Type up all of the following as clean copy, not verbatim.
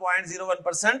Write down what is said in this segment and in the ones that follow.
0.01%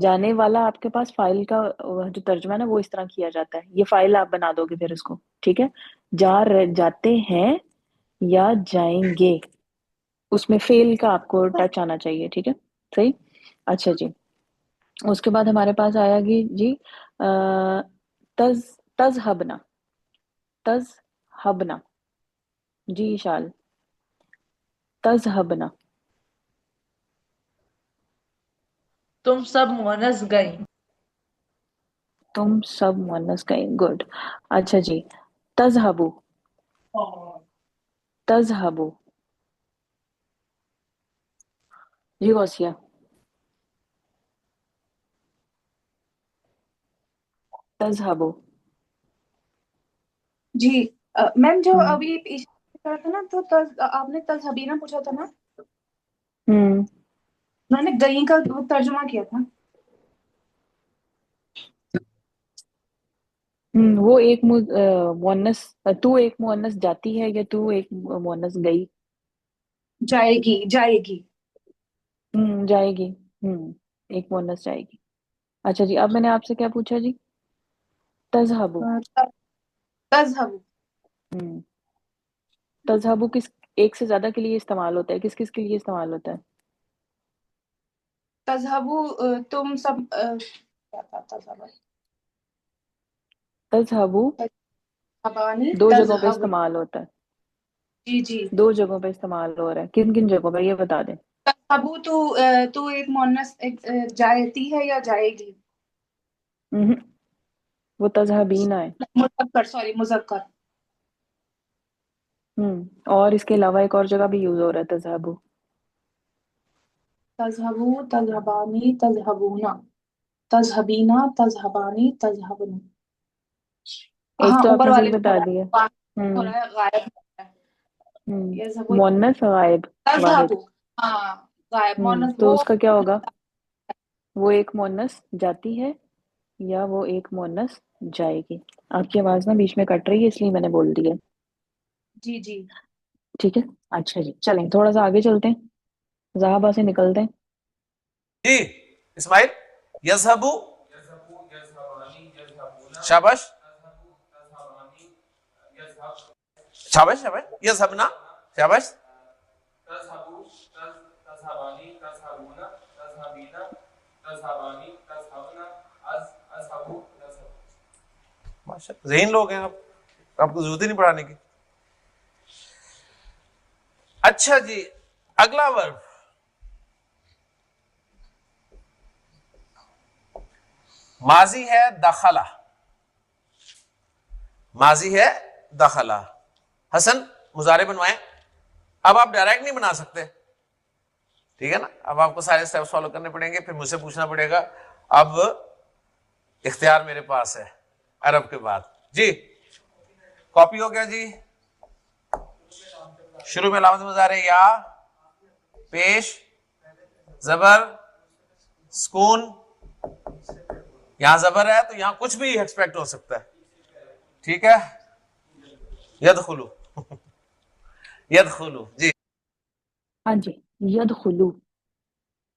جانے والا آپ کے پاس فائل کا جو ترجمہ ہے نا وہ اس طرح کیا جاتا ہے، یہ فائل آپ بنا دو گے پھر اس کو، ٹھیک ہے؟ جاتے ہیں یا جائیں گے، اس میں فعل کا آپ کو ٹچ آنا چاہیے، ٹھیک ہے؟ صحیح؟ اچھا جی، اس کے بعد ہمارے پاس آیا جی تز تذهبنا، تذهبنا، جی شال، تذهبنا، تم سب مونس گئیں. تم سب مونس گئے، گڈ. اچھا جی، تذهبوا، تذهبوا، جی غوثیہ، تذهبوا، جی میم جو ہوں ابھی پیچھے کہا تھا نا تو آپ نے تذہبینہ پوچھا تھا نا، ہوں میں نے گئی کا ترجمہ کیا تھا. وہ ایک مونس، تو ایک مونس جاتی ہے یا تو ایک مونس گئی؟ جائے گی، جائے گی. جائے گی، ایک مونس جائے گی. اچھا جی، اب میں نے آپ سے کیا پوچھا جی؟ تذهبوا، تذہب، تذهبوا کس ایک سے زیادہ کے لیے استعمال ہوتا ہے، کس کس کے لیے استعمال ہوتا ہے؟ تذہب تم سب کیا تھا تذہب، تذهبوا تذہبانی، دو جگہوں پہ تذہب. استعمال ہوتا ہے، جی جی. دو جگہوں پہ استعمال ہو رہا ہے، کن کن جگہوں پہ یہ بتا دیں. تذہب تو ایک مونس جاتی ہے یا جائے گی. ہمم، وہ تذهبین ہے. مذکر، سوری مذکر. اور اس کے علاوہ ایک اور جگہ بھی یوز ہو رہا ہے تذهبوا. تذہبوا، تذہبانی، تذہبونا، تذہبینا، تذہبانی، تذہبن. ایک ہاں تو آپ اوپر نے والے صحیح میں ہو بتا دیا. رہا ہے، ہو ہوں رہا ہے غائب ہو رہا ہے. ہوں یذهب مونس غائب واحد. تذهب، ہاں غائب مونس تو وہ. اس کا کیا ہوگا؟ وہ ایک مونس جاتی ہے یا وہ ایک مونس جائے گی. آپ کی آواز نا بیچ میں کٹ رہی ہے اس لیے میں نے بول دیا. جی جی. ٹھیک ہے، اچھا جی چلیں تھوڑا سا آگے چلتے ہیں، زہابا سے نکلتے ہیں. جی اسماعیل، یذہبو، شاباش شاباش شاباش، یذہبنا، شاباش. ماشاءاللہ ذہین لوگ ہیں آپ کو ضرورت ہی نہیں پڑھانے کی. اچھا جی، اگلا ورب ماضی ہے دخلا، ماضی ہے دخلا. حسن مضارع بنوائیں. اب آپ ڈائریکٹ نہیں بنا سکتے، ٹھیک ہے نا؟ اب آپ کو سارے اسٹیپس فالو کرنے پڑیں گے، پھر مجھ سے پوچھنا پڑے گا. اب اختیار میرے پاس ہے عرب کے بعد. جی کاپی ہو گیا جی. شروع میں علامت مضارع یا، پیش زبر سکون، یہاں زبر ہے تو یہاں کچھ بھی ایکسپیکٹ ہو سکتا ہے، ٹھیک ہے؟ یدخلو یدخلو. جی ہاں جی، یدخلو،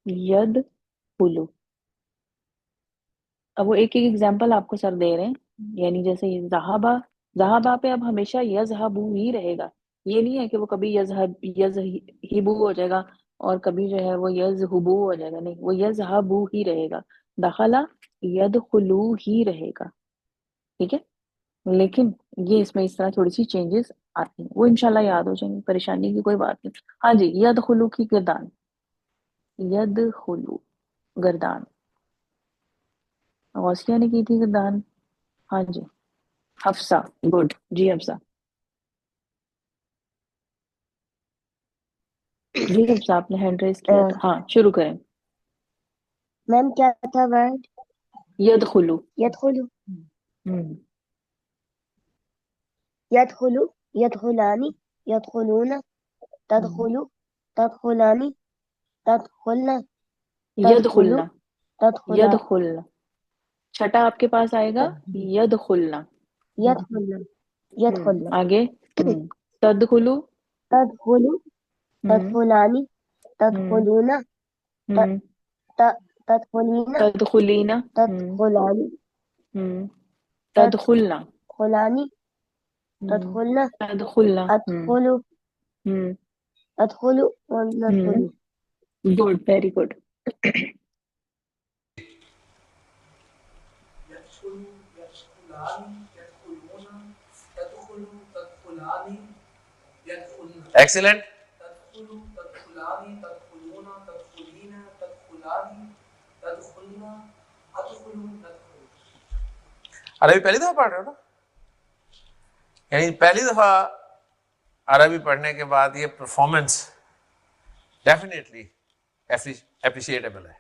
یدخلو. اب وہ ایک ایک ایگزامپل آپ کو سر دے رہے ہیں، یعنی جیسے ذہابا، ذہابا پہ اب ہمیشہ یذہبو ہی رہے گا. یہ نہیں ہے کہ وہ کبھی یذہبو ہو جائے گا اور کبھی جو ہے وہ یذہبو ہو جائے گا، نہیں، وہ یذہبو ہی رہے گا. دخلا یدخلو ہی رہے گا، ٹھیک ہے؟ لیکن یہ اس میں اس طرح تھوڑی سی چینجز آتی ہیں، وہ انشاءاللہ یاد ہو جائیں گی، پریشانی کی کوئی بات نہیں. ہاں جی، یدخلو کی گردان، یدخلو گردان، غوثیہ نے کی تھی گردان. ہاں جی، حفصہ، گڈ جی حفصہ. جی حفصہ آپ نے ہینڈ ریز کیا تھا، ہاں شروع کریں. میم کیا تھا ورڈ؟ یدخلو. یدخلو، ہم، یدخلو، یدخلانی، یدخلون، تدخلو، تدخلانی، تدخلنا، تدخلو، یدخلنا، تدخلا، یدخلنا. چھٹا آپ کے پاس آئے گا یدخلنا. یدخلنا، یدخلنا، آگے تدخلو. تدخلو، ہم، تدخلانی، ہم، تدخلون، ہم، تدخلين تدخلين تدخلان تدخلنا تدخلان تدخلنا تدخلنا أدخل أدخل وندخل. good, very good. Excellent. عربی پہلی دفعہ پڑھ رہے ہو نا؟ یعنی پہلی دفعہ عربی پڑھنے کے بعد یہ پرفارمنس ڈیفینیٹلی اپریشیٹیبل ہے.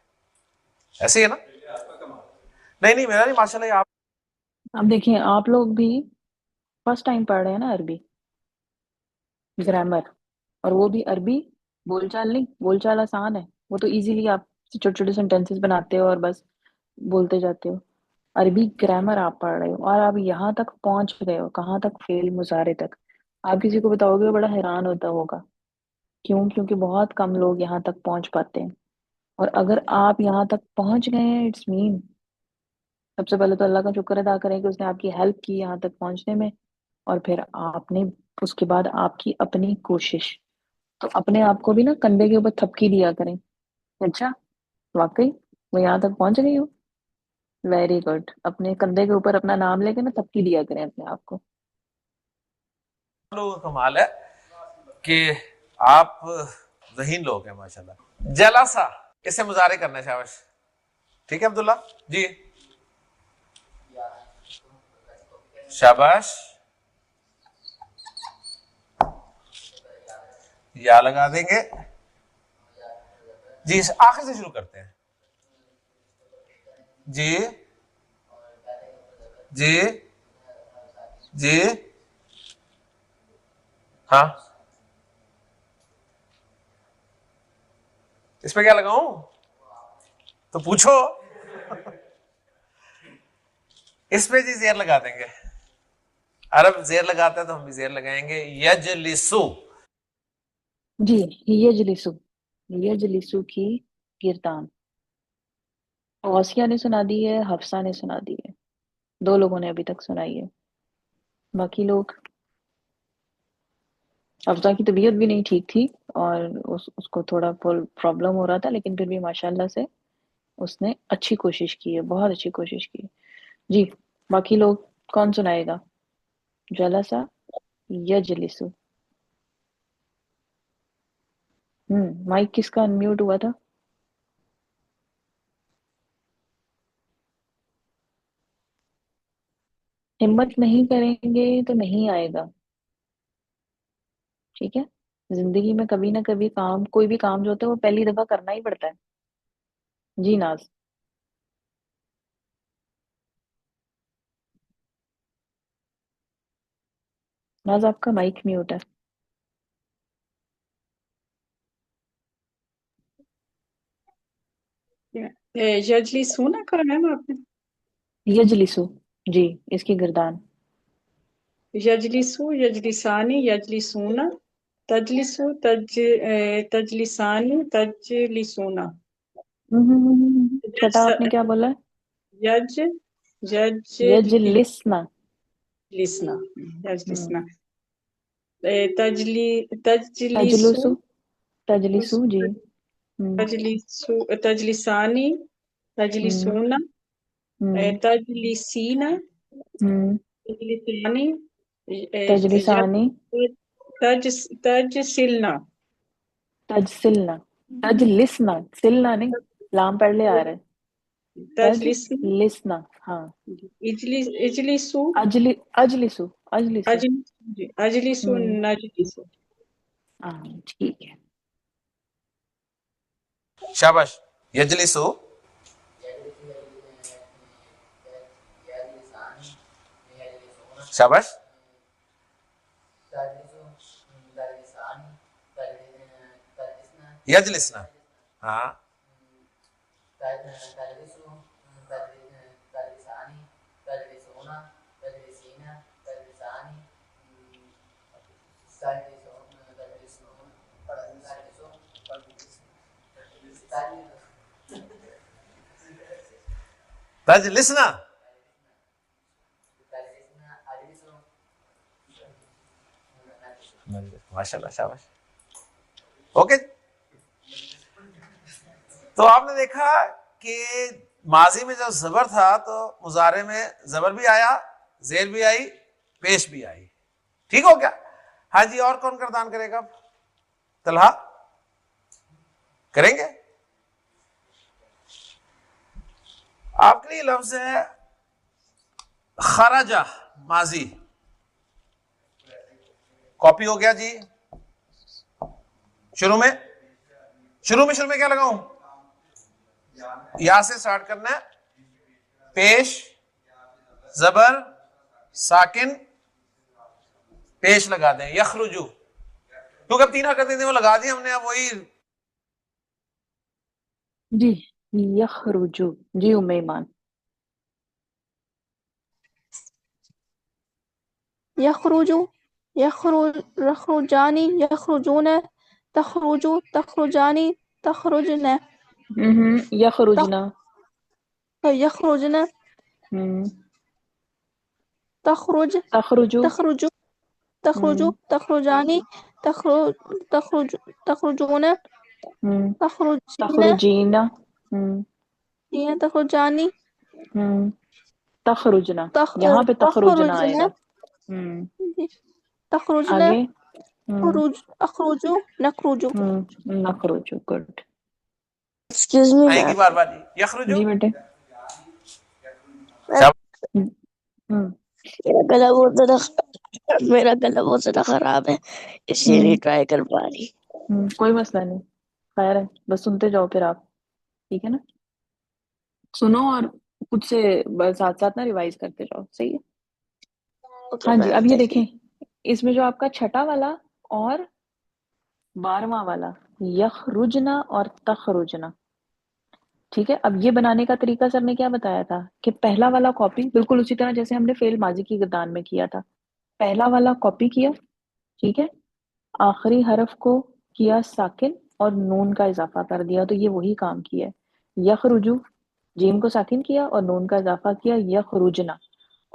ایسے ہی ہے نا؟ نہیں میرا نہیں، ماشاء اللہ. آپ اب دیکھیں آپ لوگ بھی فرسٹ ٹائم پڑھ رہے ہیں نا عربی گرامر، اور وہ بھی عربی بول چال نہیں. بول چال آسان ہے، وہ تو ایزیلی آپ چھوٹے چھوٹے سینٹینسز بناتے ہو اور بس بولتے جاتے ہو. عربی گرامر آپ پڑھ رہے ہو اور آپ یہاں تک پہنچ گئے ہو. کہاں تک؟ فعل مضارع تک. آپ کسی کو بتاؤ گے بڑا حیران ہوتا ہوگا. کیوں؟ کیونکہ بہت کم لوگ یہاں تک پہنچ پاتے ہیں. اور اگر آپ یہاں تک پہنچ گئے ہیں اٹس مین سب سے پہلے تو اللہ کا شکر ادا کریں کہ اس نے آپ کی ہیلپ کی یہاں تک پہنچنے میں، اور پھر آپ نے اس کے بعد آپ کی اپنی کوشش. تو اپنے آپ کو بھی نا کندھے کے اوپر تھپکی دیا کریں. اچھا واقعی وہ یہاں تک پہنچ گئی ہو، ویری گڈ. اپنے کندھے کے اوپر اپنا نام لے کے نا تھپکی دیا کریں اپنے آپ کو. لوگوں کا کمال ہے کہ آپ ذہین لوگ ہیں ماشاءاللہ. جلسہ اس سے مظاہرے کرنا ہے. شاباش. ٹھیک ہے عبداللہ جی، شاباش. یا لگا دیں گے جی. آخر سے شروع کرتے ہیں. جی جی جی ہاں، اس پہ کیا لگاؤں تو پوچھو. اس پہ جی زیر لگا دیں گے. عرب زیر لگاتا ہے تو ہم بھی زیر لگائیں گے. یجلسو. جی یجلسو، یجلسو کی گردان. غوثیہ نے سنا دی ہے، حفصہ نے سنا دی ہے. دو لوگوں نے ابھی تک سنائی ہے. باقی لوگ، حفصہ کی طبیعت بھی نہیں ٹھیک تھی اور اس کو تھوڑا پرابلم ہو رہا تھا، لیکن پھر بھی ماشاءاللہ سے اس نے اچھی کوشش کی ہے، بہت اچھی کوشش کی. جی باقی لوگ کون سنائے گا؟ جلسہ یجلسو. مائک کس کا انمیوٹ ہوا تھا؟ ہمت نہیں کریں گے تو نہیں آئے گا. ٹھیک ہے، زندگی میں کبھی نہ کبھی کام، کوئی بھی کام جو ہوتا ہے وہ پہلی دفعہ کرنا ہی پڑتا ہے. جی ناز. ناز آپ کا مائک میوٹ ہے. یجلی سونا کہا میم آپ نے؟ یجلسو جی، اس کی گردان. یجلسو یجلسانی یجلسونا تجلسو تجلسانی تجلسونا. چھٹا آپ نے کیا بولا ہے؟ یج یجلسنا. یجلسنا یجلسنا. تجلسو، تجلسو جی. تجلسانی تجلسونا تجلسینا تجلسانی تجلسانی، تجسلنا تجسلنا، تجلسنا، سلنا نہیں، لام پڑھ لے آ رہا ہے. تجلسنا تجلسنا ہاں. اجلسو اجلسو، اجلسو اجلسو نجلسو. ہاں ٹھیک ہے. شاباش. یجلسو. شاباش. یجلسنا. ہاں تجلسنا. ماشاء اللہ, شاباش. اوکے, تو آپ نے دیکھا کہ ماضی میں جب زبر تھا تو مضارع میں زبر بھی آیا, زیر بھی آئی, پیش بھی آئی. ٹھیک ہو گیا؟ ہاں جی, اور کون کردان کرے گا؟ طلحہ کریں گے؟ آپ کے لیے لفظ ہے خرجہ, ماضی. کاپی ہو گیا جی. شروع میں کیا لگاؤں؟ یا سے سٹارٹ کرنا ہے, پیش زبر ساکن پیش لگا دیں, یخرجو, کیونکہ اب 3 حرکتیں تھیں وہ لگا دی ہم نے, اب وہی. جی یخرجو, جی ام ایمان. یخرجو یخرجانی یخرجون تخرجو تخرجانی تخرجن یخرجنا. یخرجن تخرج تخرجو. تخرجو تخرجو تخرجانی تخرجون تخرجین تخرجینا. تخرجانی تخرجنا, یہاں پہ تخرجنا آئے تخرجن گا. تخرجن آگے اخرجو نخرجو. نخرجو, گڈ. ایکسکیوز می آئے گی بار بار جی. یخرجو, جی بیٹے. میرا گلا بہت زیادہ خراب ہے, اس لیے نہیں ٹرائی کر پا رہی. کوئی مسئلہ نہیں, خیر ہے, بس سنتے جاؤ پھر آپ, ٹھیک ہے نا؟ سنو اور کچھ سے ساتھ ساتھ نا ریوائز کرتے جاؤ, صحیح ہے؟ ہاں جی, اب یہ دیکھیں اس میں جو آپ کا چھٹا والا اور 12واں والا, یخرجنا اور تخرجنا, ٹھیک ہے. اب یہ بنانے کا طریقہ سر نے کیا بتایا تھا کہ پہلا والا کاپی بالکل اسی طرح جیسے ہم نے فعل ماضی کی گردان میں کیا تھا, پہلا والا کاپی کیا, ٹھیک ہے, آخری حرف کو کیا ساکن اور نون کا اضافہ کر دیا, تو یہ وہی کام کیا ہے. یخرجو, جیم کو ساکن کیا اور نون کا اضافہ کیا, یخرجنا,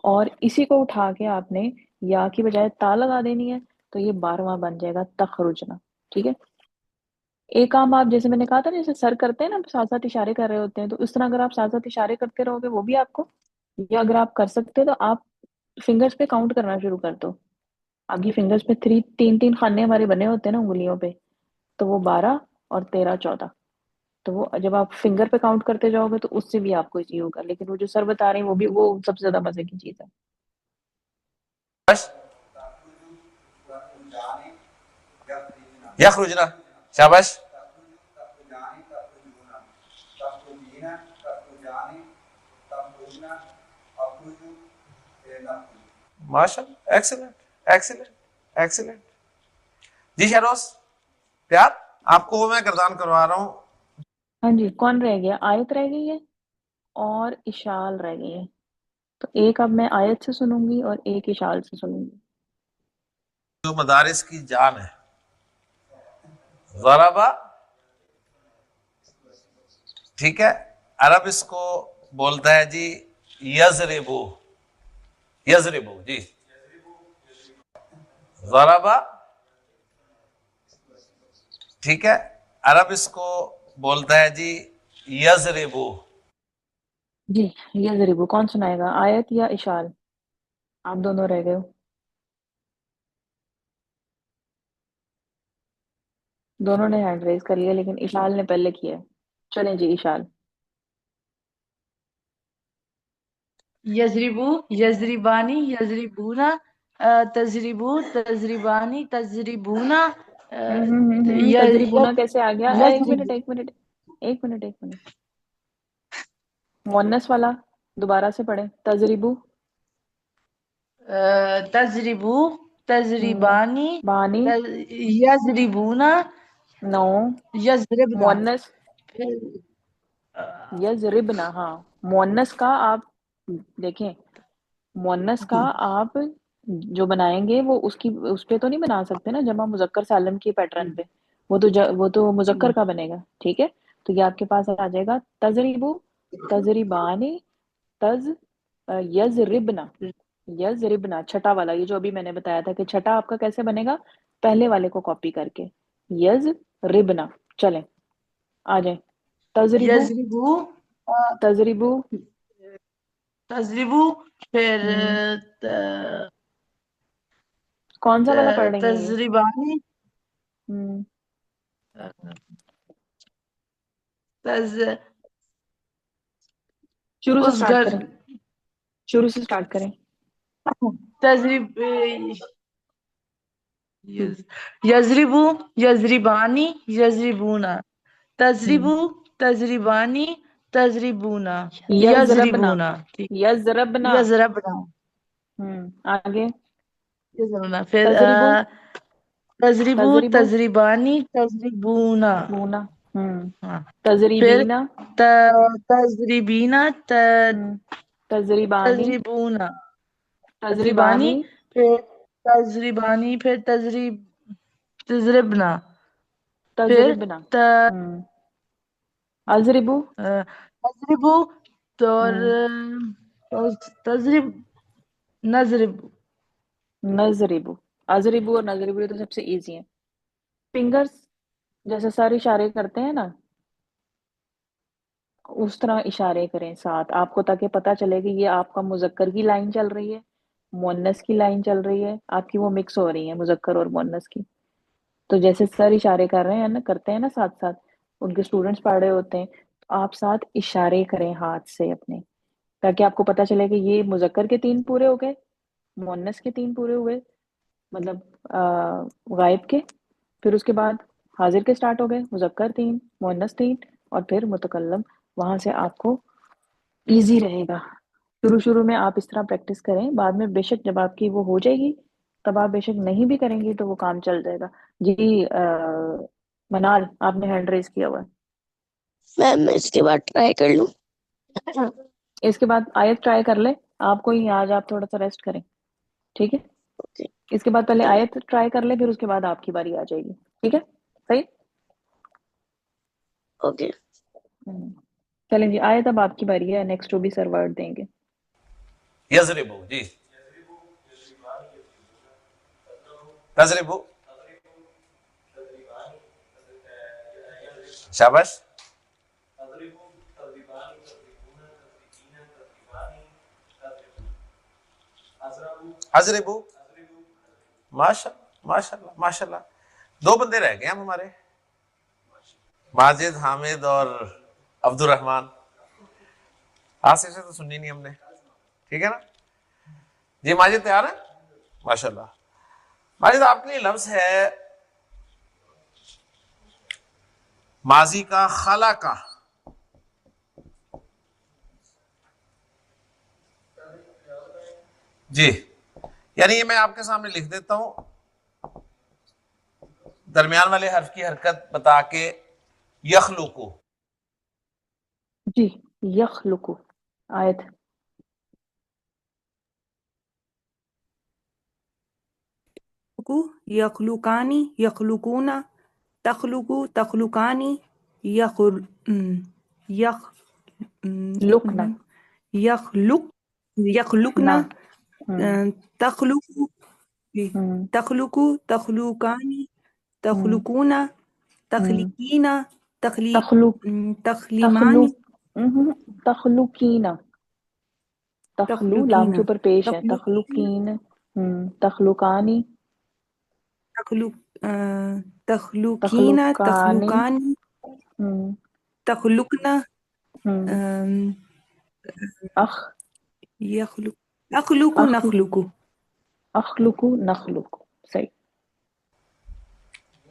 اور اسی کو اٹھا کے آپ نے یا کی بجائے تا لگا دینی ہے, تو یہ 12واں بن جائے گا تخرجنا. ٹھیک ہے, ایک کام آپ جیسے میں نے کہا تھا جیسے سر کرتے ہیں نا, ساتھ ساتھ اشارے کر رہے ہوتے ہیں, تو اس طرح اگر آپ ساتھ ساتھ اشارے کرتے رہو گے وہ بھی آپ کو, یا اگر آپ کر سکتے تو آپ فنگرز پہ کاؤنٹ کرنا شروع کر دو. اب یہ فنگرز پہ 3 خانے ہمارے بنے ہوتے ہیں نا انگلیوں پہ, تو وہ 12 اور 13 14, تو وہ جب آپ فنگر پہ کاؤنٹ کرتے جاؤ گے تو اس سے بھی آپ کو ایزی ہوگا, لیکن وہ جو سر بتا رہے ہیں وہ سب سے زیادہ مزے کی چیز ہے. یخرجنا, شاباش. ماشاء اللہ, ایکسلنٹ ایکسلنٹ ایکسلنٹ. جی شہروز پیار, آپ کو وہ میں گردان کروا رہا ہوں. ہاں جی, کون رہ گیا؟ آیت رہ گئی ہے اور اشال رہ گئی ہے, تو ایک اب میں آیت سے سنوں گی اور ایک اشال سے سنوں گی. جو مدارس کی جان ہے, ضربہ, ٹھیک ہے, عرب اس کو بولتا ہے جی یضربو, یضربو جی, ضربہ, ٹھیک ہے, عرب اس کو بولتا ہے جی یضربو. جی یضربو, کون سنائے گا, آیت یا اشال؟ آپ دونوں رہ گئے ہو, دونوں نے ہینڈ ریز کر لیا لیکن اشال نے پہلے کیا. چلیں جی اشال. یضربو یضربانی یضربونا تضربو تضربانی تضربونا تجربونا کیسے آ گیا؟ ایک یضرب منٹ ایک منٹ ایک منٹ ایک منٹ, مونس والا دوبارہ سے پڑھیں. تجربو, تضربو تضربانی بانی, یضربونا نو, یضربنا. مونس, یضربنا, ہاں مونس کا آپ دیکھیں, مونس کا آپ جو بنائیں گے وہ اس پہ تو نہیں بنا سکتے نا جمع مذکر سالم کے پیٹرن پہ, وہ تو مذکر کا بنے گا. ٹھیک ہے, تو یہ آپ کے پاس آ جائے گا تضریبو تضریبانی تز یضربنا، یضربنا چھٹا والا، یہ جو ابھی میں نے بتایا تھا کہ چھٹا آپ کا کیسے بنے گا، پہلے والے کو کاپی کر کے، یضربنا. چلیں آ جائیں. تضربو، یضربو، تضربو. تضربو، پھر کون سا والا پڑھ رہی ہیں یہ؟ تضربانی، ہم، تز شروع سے اس سٹارٹ گھر، کریں، شروع سے سٹارٹ کریں. تضرب، ہم، یضربو، یضربانی، یضربونا، ہم. تضربو، تضربانی، تضربونا، یضربنا، یضربونا، ٹھیک، یضربنا. یضربنا، آگے. یضربنا، پھر تضربو، تضربو، تضربو تضربانی، تضربونا، بونا. ہم. ہاں، پھر تضریبینا. تضربینا، ہم. تضریبانی، تضربونا، تضربانی، تضریبانی، پھر تضربانی، پھر تضربنا، پھر تضربنا. ہم. اضربو. تضربو، اور ہم. تضرب، نضرب، نضربو. اضربو اور نضربو یہ تو سب سے ایزی ہیں. فنگرز جیسے سر اشارے کرتے ہیں نا، اس طرح اشارے کریں ساتھ آپ کو، تاکہ پتہ چلے کہ یہ آپ کا مذکر کی لائن چل رہی ہے، مؤنث کی لائن چل رہی ہے، آپ کی وہ مکس ہو رہی ہیں مذکر اور مؤنث کی. تو جیسے سر اشارے کر رہے ہیں نا، کرتے ہیں نا ساتھ ساتھ، ان کے اسٹوڈنٹس پڑھ رہے ہوتے ہیں، تو آپ ساتھ اشارے کریں ہاتھ سے اپنے، تاکہ آپ کو پتہ چلے کہ یہ مذکر کے 3 پورے ہو گئے، مؤنث کے 3 پورے ہوئے، مطلب غائب کے، پھر اس کے بعد حاضر کے سٹارٹ ہو گئے، مذکر 3، مؤنث 3، اور پھر متکلم. وہاں سے آپ کو ایزی رہے گا. شروع میں آپ اس طرح پریکٹس کریں، بعد میں بے شک جب آپ کی وہ ہو جائے گی تب آپ بے شک نہیں بھی کریں گی تو وہ کام چل جائے گا. جی منال آپ نے ہینڈ ریز کیا ہوا ہے. میم میں اس کے بعد ٹرائی کر لوں؟ اس کے بعد آیت ٹرائی کر لیں. آپ کو ہی آج آپ تھوڑا سا ریسٹ کریں، ٹھیک ہے. اوکے اس کے بعد پہلے آیت ٹرائی کر لیں، پھر اس کے بعد آپ کی باری آ جائے گی، ٹھیک ہے. صحیح. اوکے. چلیں جی، آیت اب آپ کی باری ہے، نیکسٹ جو بھی سر ورڈ دیں گے. یضربو، جی تضربو، شاباش. اضربو، ماشاء ماشاء اللہ ماشاء اللہ. 2 بندے رہ گئے ہم ہمارے، ماجد، حامد اور عبد الرحمان. آصف سے تو سننی نہیں ہم نے، ٹھیک ہے نا جی. ماجد تیار ہے؟ ماشاء اللہ. ماجد آپ کے لیے لفظ ہے ماضی کا خلا کا. جی، یعنی یہ میں آپ کے سامنے لکھ دیتا ہوں، درمیان والے حرف کی حرکت بتا کے، یخلقو. جی، یخلقو آیت. یخلقانی، یخلقونا، تخلقو، تخلقانی، یخر یخ ایک منٹ لکنا، میم، یخلق، یخلقنا، نا. ہم، تخلقو، جی، ہم، تخلقو، تخلقانی، ہم، تخلقونا، ہم. تخلیقینا، تخلیق، تخلق، تخلیمانی، تخلق، تخلقین، تخلو لام کے تخلقینا، اوپر پیش ہے، تخلقینا، تخلقین. تخلقانی، تخلق، تخلقینا، تخلقانی. تخلقانی، ہم، تخلقنا، ہم. ام، اخ، یخلق، اخلق، اخ، نخلق. اخلق، نخلق. صحیح.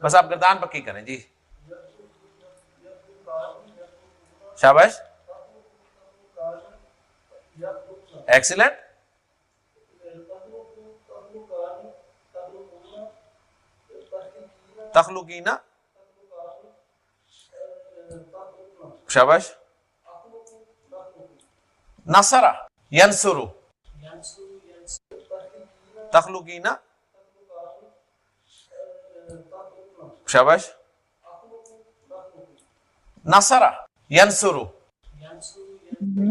بس آپ گردان پکی کریں جی. شاباش، ایکسیلنٹ. تخلقینا، شاباش. نصرہ، ینصرو، تخلقینا، شاباش. نصرہ، ینصرو، ہم،